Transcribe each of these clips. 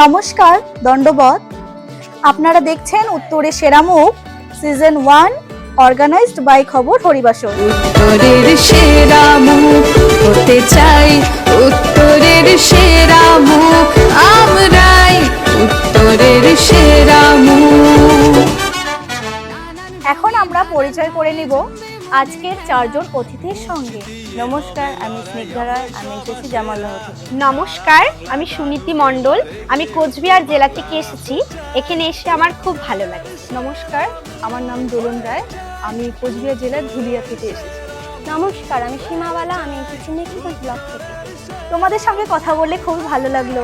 নমস্কার, দণ্ডবত। আপনারা দেখছেন উত্তরের সেরা মুখ সিজন 1 অর্গানাইজড বাই খবর হরিবাসর। উত্তরের সেরা মুখ হতে চাই, উত্তরের সেরা মুখ আমরাই, উত্তরের সেরা মুখ। এখন আমরা পরিচয় করে নিব আজকের চারজন অতিথির সঙ্গে। নমস্কার, আমি স্নিগ্ধা রায়, আমি এসেছি জামালদহ থেকে। নমস্কার, আমি সুনীতি মণ্ডল, আমি কোচবিহার জেলা থেকে এসেছি। এখানে এসে আমার খুব ভালো লাগে। নমস্কার, আমার নাম দোলন রায়, আমি কোচবিহার জেলার ধুলিয়া থেকে এসেছি। নমস্কার, আমি সীমাবালা, আমি এসেছি নেকিগঞ্জ ব্লক থেকে। তোমাদের সঙ্গে কথা বললে খুবই ভালো লাগলো।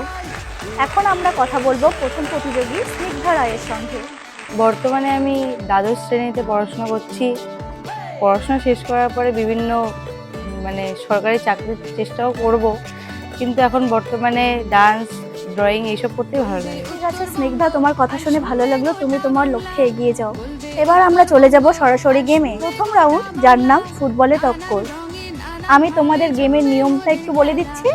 এখন আমরা কথা বলবো প্রথম প্রতিযোগী স্নিগ্ধা রায়ের সঙ্গে। বর্তমানে আমি দ্বাদশ শ্রেণীতে পড়াশোনা করছি। পড়াশোনা শেষ করার পরে বিভিন্ন সরকারি চাকরির চেষ্টাও করব, কিন্তু এখন বর্তমানে ডান্স, ড্রয়িং এইসব করতেই ভালো লাগে। ঠিক আছে স্নিগ্ধা, তোমার কথা শুনে ভালো লাগলো। তুমি তোমার লক্ষ্যে এগিয়ে যাও। এবার আমরা চলে যাব সরাসরি গেমে। প্রথম রাউন্ড, যার নাম ফুটবলে টক্কর। আমি তোমাদের গেমের নিয়মটা একটু বলে দিচ্ছি।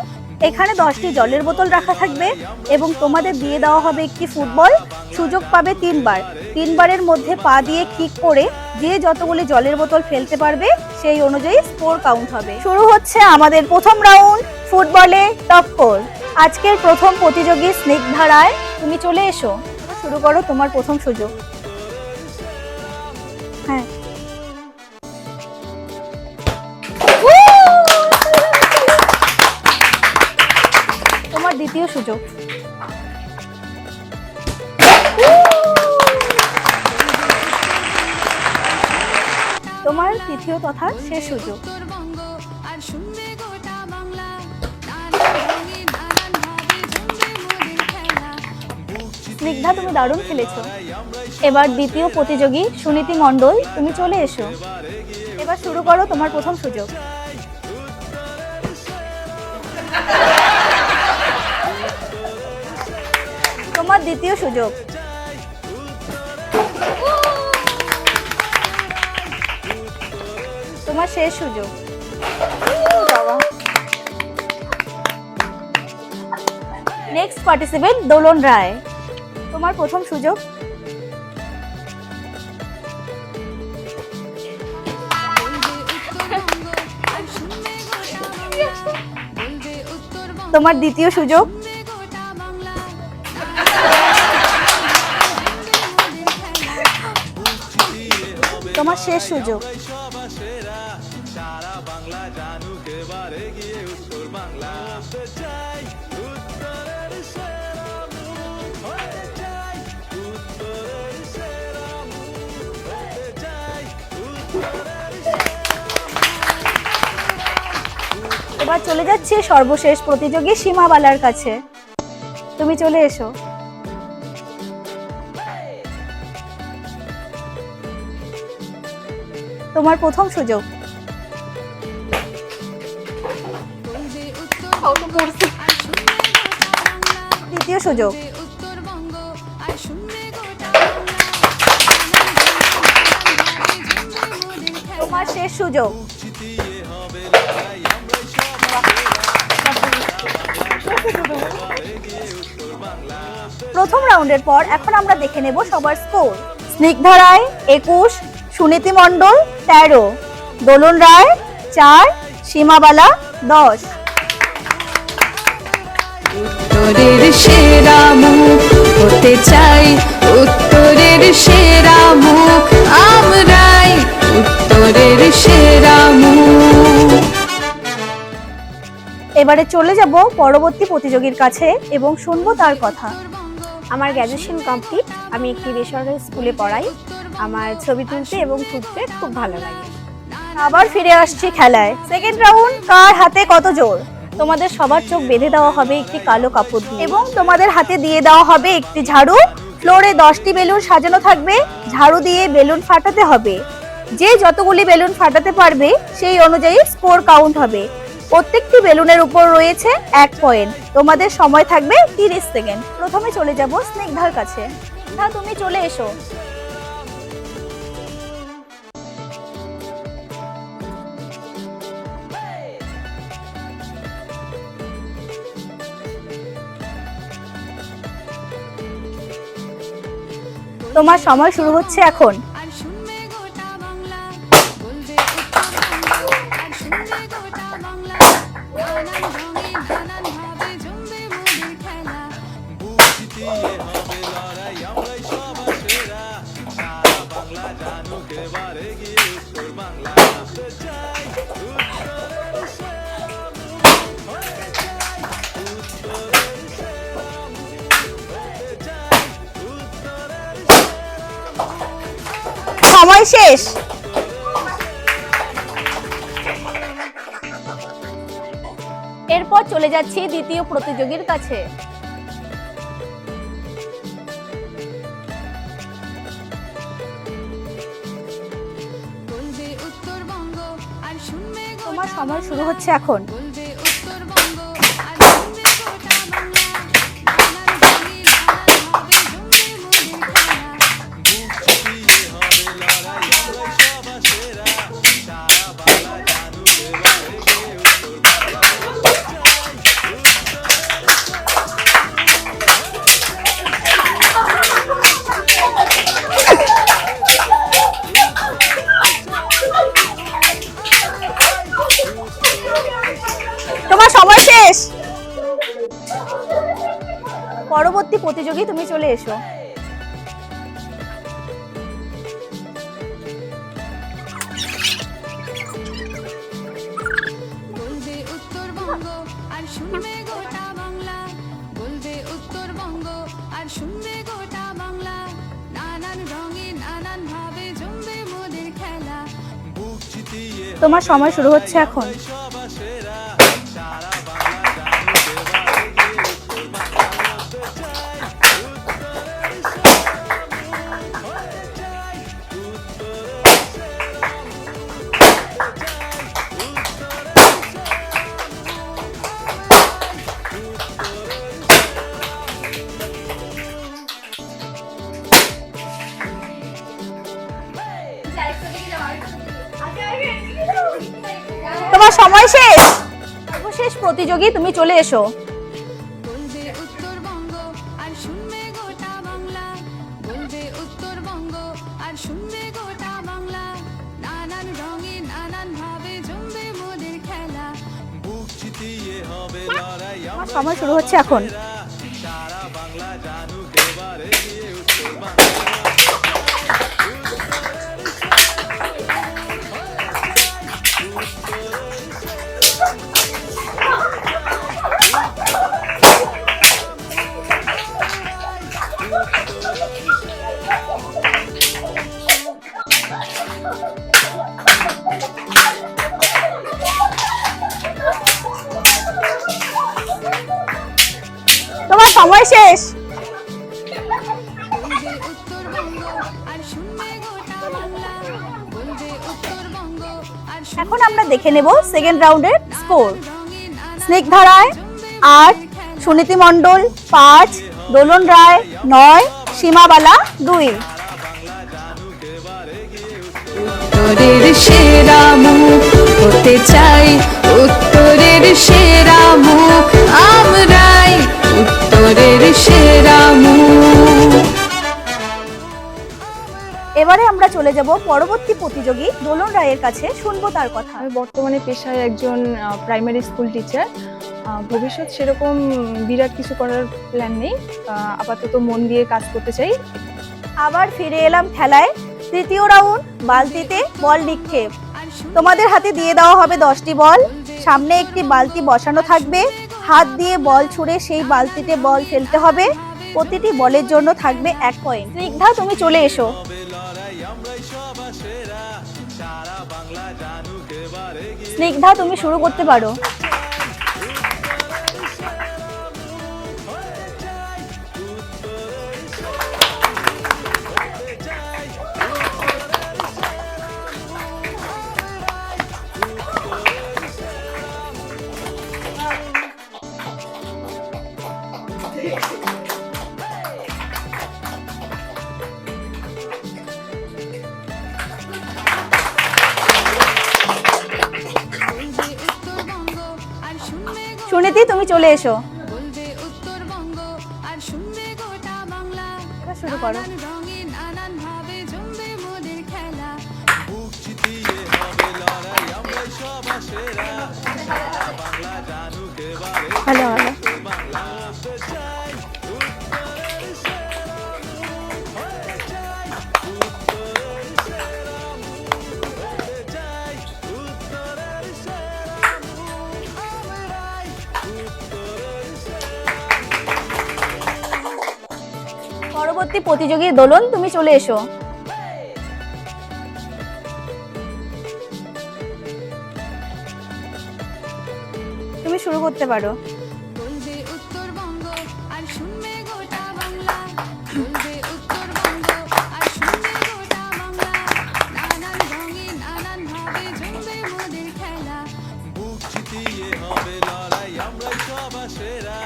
এখানে 10টি জলের বোতল রাখা থাকবে এবং তোমাদের দিয়ে দেওয়া হবে একটি ফুটবল। সুযোগ পাবে 3বার। 3বারের মধ্যে পা দিয়ে কিক করে যে যতগুলি জলের বোতল ফেলতে পারবে সেই অনুযায়ী স্কোর কাউন্ট হবে। শুরু হচ্ছে আমাদের প্রথম রাউন্ড, ফুটবলে টক্কর। আজকের প্রথম প্রতিযোগী স্নিগ্ধা রায়, তুমি চলে এসো। শুরু করো তোমার প্রথম সুযোগ। হ্যাঁ, তোমার দ্বিতীয় সুযোগ। তোমার তৃতীয় তথা শেষ সুযোগ। স্নিগ্ধা, তুমি দারুণ খেলেছো। এবার দ্বিতীয় প্রতিযোগী সুনীতি মণ্ডল, তুমি চলে এসো। এবার শুরু করো তোমার প্রথম সুযোগ। তোমার দ্বিতীয় সুযোগ। তোমার শেষ সুযোগ। নেক্সট পার্টিসিপেন্ট দোলন রায়, তোমার প্রথম সুযোগ। তোমার দ্বিতীয় সুযোগ। তোমার শেষ সুযোগ। এবার চলে যাচ্ছি সর্বশেষ প্রতিযোগী সীমাবালার কাছে। তুমি চলে এসো। তোমার প্রথম সুযোগ। দ্বিতীয় সুযোগ। তোমার শেষ সুযোগ। প্রথম রাউন্ডের পর এখন আমরা দেখে নেব সবার স্কোর। স্নিগ্ধা রায় 21, সুনীতি মণ্ডল 13, দোলন রায় 4, সীমাবালা 10। উত্তরের সেরা মুখ হতে চাই, উত্তরের সেরা মুখ আমরাই, উত্তরের সেরা মুখ। এবারে চলে যাব পরবর্তী প্রতিযোগীর কাছে এবং শুনবো তার কথা। আমার গ্র্যাজুয়েশন কমপ্লিট, আমি একটি বেসরকারি স্কুলে পড়াই। আমার ছবি তুলতে এবং ঘুরতে খুব ভালো লাগে। আবার ফিরে আসছি খেলায়। সেকেন্ড রাউন্ড, কার হাতে কত জোর। তোমাদের সবার চোখ বেঁধে দেওয়া হবে একটি কালো কাপড় দিয়ে এবং তোমাদের হাতে দিয়ে দেওয়া হবে একটি ঝাড়ু। ফ্লোরে 10টি বেলুন সাজানো থাকবে। ঝাড়ু দিয়ে বেলুন ফাটাতে হবে। যে যতগুলি বেলুন ফাটাতে পারবে সেই অনুযায়ী স্কোর কাউন্ট হবে। প্রত্যেকটি বেলুনের উপর রয়েছে 1 পয়েন্ট। তোমাদের সময় থাকবে 30 সেকেন্ড। প্রথমে চলে যাব স্নিগ্ধার কাছে। স্নিগ্ধা, তুমি চলে এসো। তোমার সময় শুরু হচ্ছে এখন। আর শুনবে গোটা বাংলা, বলবে উত্তরবঙ্গ আর শুনবে গোটা বাংলা, নানান রঙে নানান ভাবে জমবে মোদের খেলা। সময় শেষ। এরপর চলে যাচ্ছি দ্বিতীয় প্রতিযোগীর কাছে। বলবে উত্তরবঙ্গ আর শুনবে তোমার সময় শুরু হচ্ছে এখন। বলবে উত্তরবঙ্গ আর শুনবে গোটা বাংলা, নানান রঙে নানান ভাবে জমবে মোদের খেলা। তোমার সময় শেষ। পরবর্তী প্রতিযোগী তুমি চলে এসো। বলবে উত্তরবঙ্গ আর শুনবে গোটা বাংলা, বলবে উত্তরবঙ্গ আর শুনবে গোটা বাংলা, নানান রঙে নানান ভাবে জমবে মোদের খেলা। তোমার সময় শুরু হচ্ছে এখন। তোমার সময় শেষ। সর্বশেষ প্রতিযোগী তুমি চলে এসো। বলবে উত্তরবঙ্গ আর শুনবে গোটা বাংলা, বলবে উত্তরবঙ্গ আর শুনবে গোটা বাংলা, নানান রঙে নানান ভাবে জমবে মোদের খেলা। তোমার সময় শুরু হচ্ছে এখন। তোমার সময় শেষ। বলবে উত্তরবঙ্গ আর শুনবে গোটা বাংলা, বলবে উত্তরবঙ্গ আর এখন আমরা দেখে নেব সেকেন্ড রাউন্ডের স্কোর। রঙে নানান স্নিগ্ধা রায় 8, সুনীতি মণ্ডল 5, দোলন রায় 9, সীমাবালা 2। উত্তরের সেরা মুখ হতে চাই, উত্তরের সেরা মুখ আমরাই, উত্তরের সেরা মুখ। এবারে আমরা চলে যাব পরবর্তী প্রতিযোগী দোলন রায়ের কাছে, শুনবো তার কথা। আমি বর্তমানে পেশায় একজন প্রাইমারি স্কুল টিচার। ভবিষ্যৎ সেরকম বিরাট কিছু করার প্ল্যান নেই, আপাতত মন দিয়ে কাজ করতে চাই। আবার ফিরে এলাম খেলায়। তৃতীয় রাউন্ড বালতিতে বল নিক্ষেপ। তোমাদের হাতে দিয়ে দেওয়া হবে 10টি বল। সামনে একটি বালতি বসানো থাকবে। হাত দিয়ে বল ছুঁড়ে সেই বালতিতে বল ফেলতে হবে। প্রতিটি বলের জন্য থাকবে 1 পয়েন্ট। স্নিগ্ধা তুমি চলে এসো। স্নিগ্ধা তুমি শুরু করতে পারো। সুনীতি তুমি চলে এসো। বলবে উত্তরবঙ্গ আর শুনবে গোটা বাংলা, এবার শুরু করো। নানান রঙে নানান ভালো ভালো। পরবর্তী প্রতিযোগী দোলন, তুমি চলে এসো। তুমি শুরু করতে পারো। বলবে উত্তরবঙ্গ আর শুনবে গোটা বাংলা, বলবে উত্তরবঙ্গ আর শুনবে গোটা বাংলা, নানান রঙে নানান ভাবে জমবে মোদের খেলা। বুক চিতিয়ে হবে লড়াই, আমরাই সবার সেরা,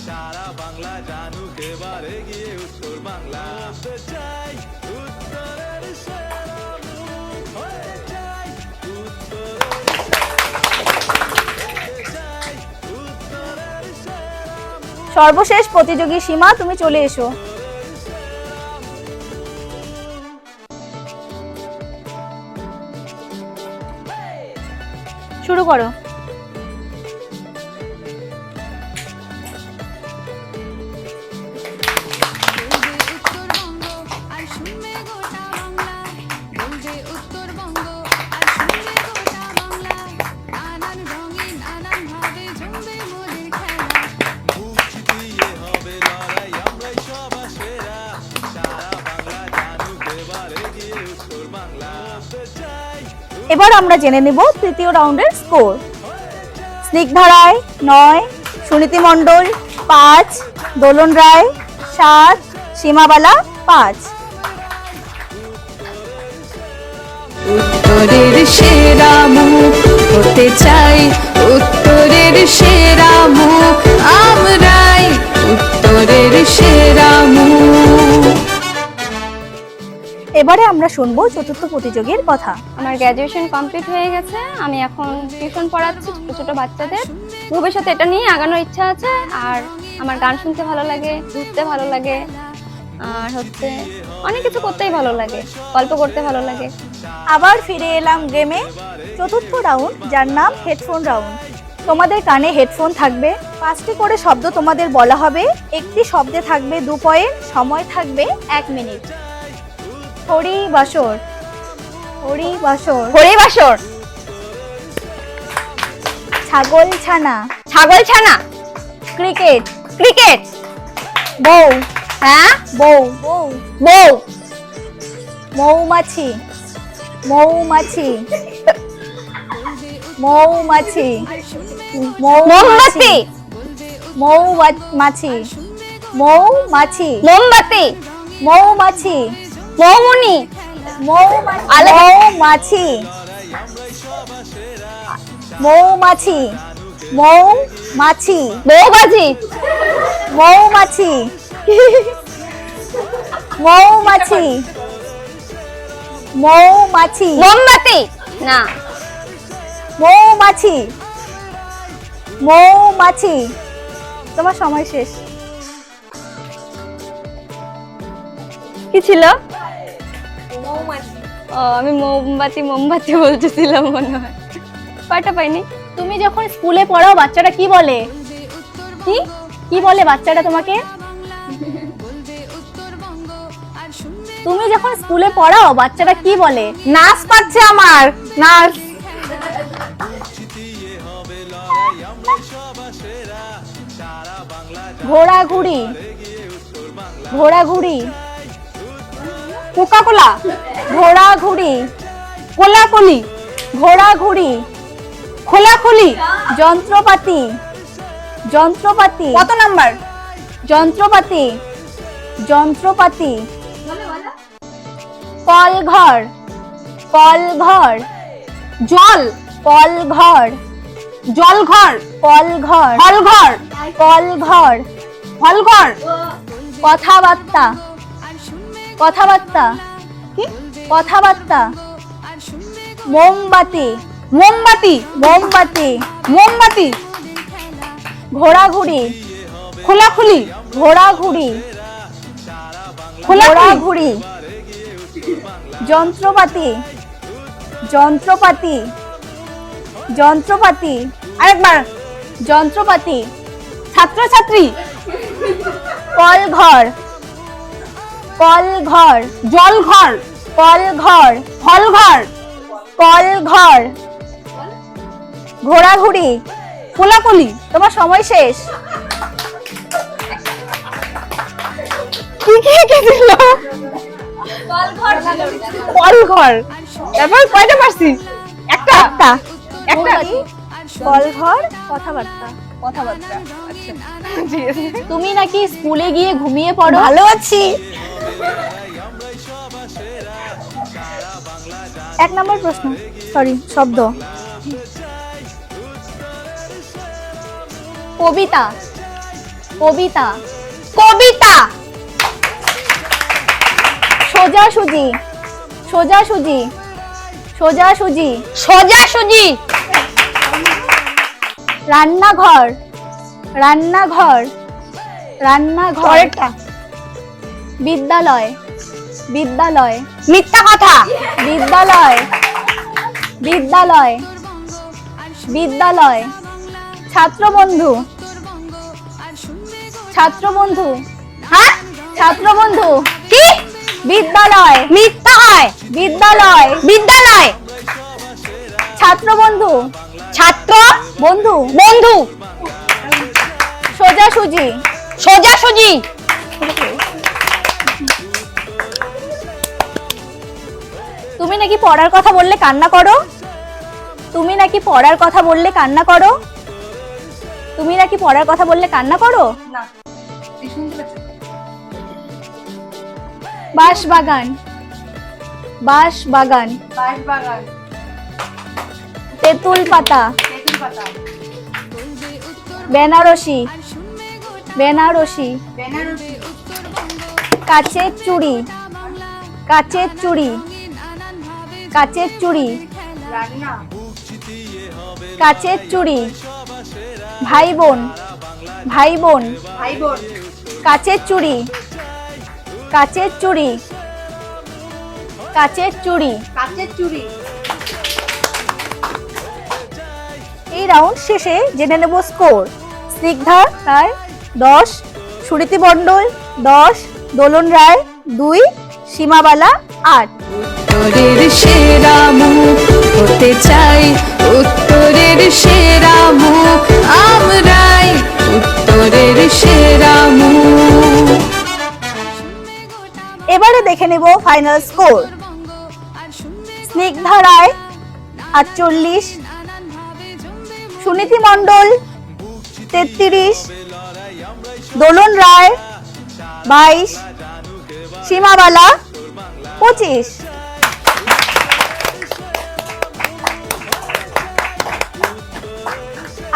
সারা বাংলা জানুক এবার এগিয়ে উত্তর বাংলা। হতে চাই উত্তরের সেরা মুখ, হয়ে চাই উত্তরের সর্বশেষ প্রতিযোগী সীমা, তুমি চলে এসো। শুরু করো। বলবে উত্তরবঙ্গ আর শুনবে গোটা বাংলা, বলবে উত্তরবঙ্গ আর শুনবে গোটা বাংলা, নানান রঙে নানান ভাবে জমবে মোদের খেলা। বুক চিতিয়ে হবে লড়াই, আমরাই সবার সেরা, সারা বাংলা জানুক এবার এগিয়ে উত্তর বাংলা। হতে চাই এবার আমরা জেনে নেব তৃতীয় রাউন্ডের স্কোর। স্নিগ্ধা রায় 9, সুনীতি মণ্ডল 5, দোলন রায় 7, সীমাবালা 5। উত্তরের সেরা মুখ হতে চাই, উত্তরের সেরা মুখ আমরাই, উত্তরের সেরা মুখ। এবারে আমরা শুনবো চতুর্থ প্রতিযোগীর কথা। আমার গ্র্যাজুয়েশন কমপ্লিট হয়ে গেছে, আমি এখন টিউশন পড়াচ্ছি ছোট ছোট বাচ্চাদের। ভবিষ্যতে এটা নিয়ে আগানোর ইচ্ছা আছে। আর আমার গান শুনতে ভালো লাগে, ঘুরতে ভালো লাগে, আর হচ্ছে অনেক কিছু করতেই ভালো লাগে, গল্প করতে ভালো লাগে। আবার ফিরে এলাম গেমে, চতুর্থ রাউন্ড, যার নাম হেডফোন রাউন্ড। তোমাদের কানে হেডফোন থাকবে, 5টি করে শব্দ তোমাদের বলা হবে, একটি শব্দে থাকবে 2 পয়েন্ট, সময় থাকবে 1 মিনিট। হরি বাসর, হরি বাসর, হরিবাসর, ছাগল ছানা, ছাগল ছানা, ক্রিকেট, ক্রিকেট, বউ, হ্যাঁ বউ, বউ, বউ, মৌমাছি, মৌমাছি, মৌমাছি, মোমবাতি, মৌমাছি, মৌমাছি, মোমবাতি, মৌমাছি, মৌমনি, মৌমাছি, মৌমাছি, মৌমাছি, বউবাজি, মৌমাছি, মৌমাছি, মৌমাছি, মোমবাতি, না মৌমাছি, মৌমাছি। তোমার সময় শেষ। কি ছিল? ও, আমি মোমবাতি মোমবাতি বলতেছিলাম মনে হয়, কয়টা পাইনি। তুমি যখন স্কুলে পড়াও বাচ্চারা কি বলে? কি কি বলে বাচ্চারা তোমাকে? তুমি যখন স্কুলে পড়াও বাচ্চারা কি বলে? নাচ পাচ্ছে আমার, নাচ। চিতিয়ে হবে লড়াই, আমরাই সবার সেরা, সারা বাংলা ঘোরাঘুরি, এগিয়ে উত্তর বাংলা। ঘোরাঘুরি, কোকাকোলা, ঘোরাঘুরি, কোলাকুলি, ঘোরাঘুরি, খোলাখুলি, যন্ত্রপাতি, যন্ত্রপাতি, কত নাম্বার? যন্ত্রপাতি, যন্ত্রপাতি, কলঘর, কলঘর, জল, কলঘর, জলঘর, কলঘর, হলঘর, কলঘর, হলঘর, কথাবার্তা, কথাবার্তা, কি কথাবার্তা, মোমবাতি, মোমবাতি, মোমবাতি, মোমবাতি, ঘোরাঘুরি, খোলাখুলি, ঘোরাঘুরি, খোলাখুলি, ঘোরাঘুরি, যন্ত্রপাতি, যন্ত্রপাতি, যন্ত্রপাতি, আরেকবার, যন্ত্রপাতি, ছাত্রছাত্রী, কল ঘর, কল ঘর, জল ঘর, কল ঘর, হল ঘর, কল ঘর, ঘোরাঘুরি। কোলাকুলি। তোমার সময় শেষ। কি কি কি ছিল? কল ঘর। তারপর কয়টা পারছি? একটা একটা। একটা কল ঘর, কথাবার্তা। কথাবার্তা। আচ্ছা ঠিক আছে। তুমি নাকি স্কুলে গিয়ে ঘুমিয়ে পড়ো? ভালো আছি। 1 নম্বর প্রশ্ন, সরি শব্দ। কবিতা, কবিতা, কবিতা। সোজাসুজি, সোজাসুজি, সোজাসুজি, সোজাসুজি। রান্নাঘর, রান্নাঘর, রান্নাঘর। বিদ্যালয়, বিদ্যালয়, মিথ্যা কথা। বিদ্যালয়, বিদ্যালয়, বিদ্যালয়। ছাত্রবন্ধু, ছাত্রবন্ধু, হ্যাঁ? ছাত্রবন্ধু। কি? বিদ্যালয়, মিথ্যা হয়। বিদ্যালয়, বিদ্যালয়। ছাত্রবন্ধু, ছাত্র বন্ধু। বন্ধু। সোজাসুজি, সোজাসুজি। তুমি নাকি পড়ার কথা বললে কান্না করো? তুমি নাকি পড়ার কথা বললে কান্না করো? তুমি নাকি পড়ার কথা বললে কান্না করো? না, তুই শুনতে পাচ্ছিস? বাঁশবাগান, বাঁশবাগান। বাঁশবাগান। তেঁতুল পাতা, তেঁতুল পাতা। বেনারসি, বেনারসি। বেনারসি। কাচের চুড়ি, কাচের চুড়ি, কাচের চুড়ি, রান্না। কাচের চুড়ি। ভাই বোন, ভাই বোন। ভাই বোন। কাচের চুড়ি, কাচের চুড়ি, কাচের চুড়ি। কাচের চুড়ি। এই রাউন্ড শেষে জেনে নেব স্কোর। স্নিগ্ধা রায় 10, সুরীতি মণ্ডল 10, দোলন রায় 2, সীমাবালা 8। উত্তরের সেরা মুখ হতে চাই, উত্তরের সেরা মুখ আমরাই, উত্তরের সেরা মুখ। এবারে দেখে নেব ফাইনাল স্কোর। স্নিগ্ধা রায় 48, সুনীতি মণ্ডল 33, দোলন রায় 22, সীমাবালা 25।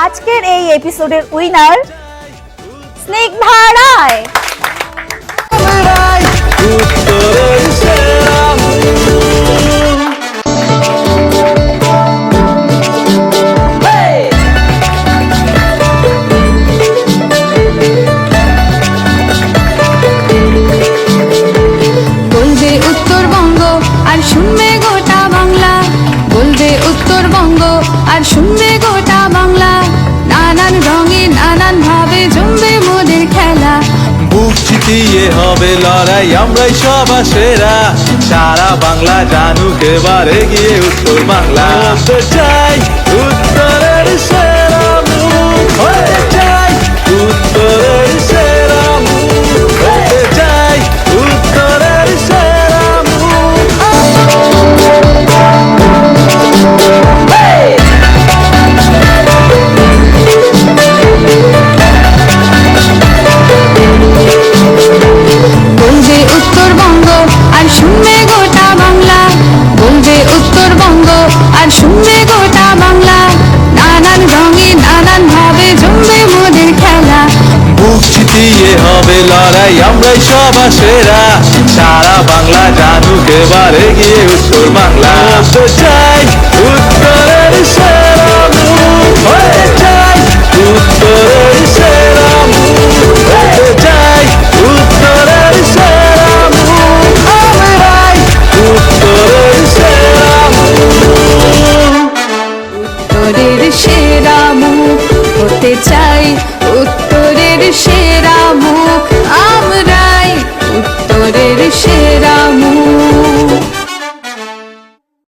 আজকের এই এপিসোডের উইনার স্নিগ্ধা রায়। উত্তরের সেরা বলবে উত্তরবঙ্গ আর শুনবে গোটা বাংলা, বলবে উত্তরবঙ্গ আর শুনবে গোটা বাংলা। নানান রঙে নানান ভাবে জমবে মোদের খেলা, বুক চিতিয়ে হবে লড়াই, আমরাই সবার সেরা। সারা বাংলা জানুক এবার এগিয়ে উত্তর বাংলা। হতে চাই উত্তরের সেরা মুখ, হতে চাই উত্তরের সেরা মুখ, হতে চাই উত্তরের সেরা মুখ। বলবে উত্তরবঙ্গ আর শুনবে গোটা বাংলা, বলবে উত্তরবঙ্গ আর শুনবে গোটা বাংলা। নানান রঙে নানান ভাবে জমবে মোদের খেলা, বুক চিতিয়ে হবে লড়াই, আমরাই সবার সেরা। সারা বাংলা জানুক এবার এগিয়ে উত্তর বাংলা। হতে চাই উত্তরের সেরা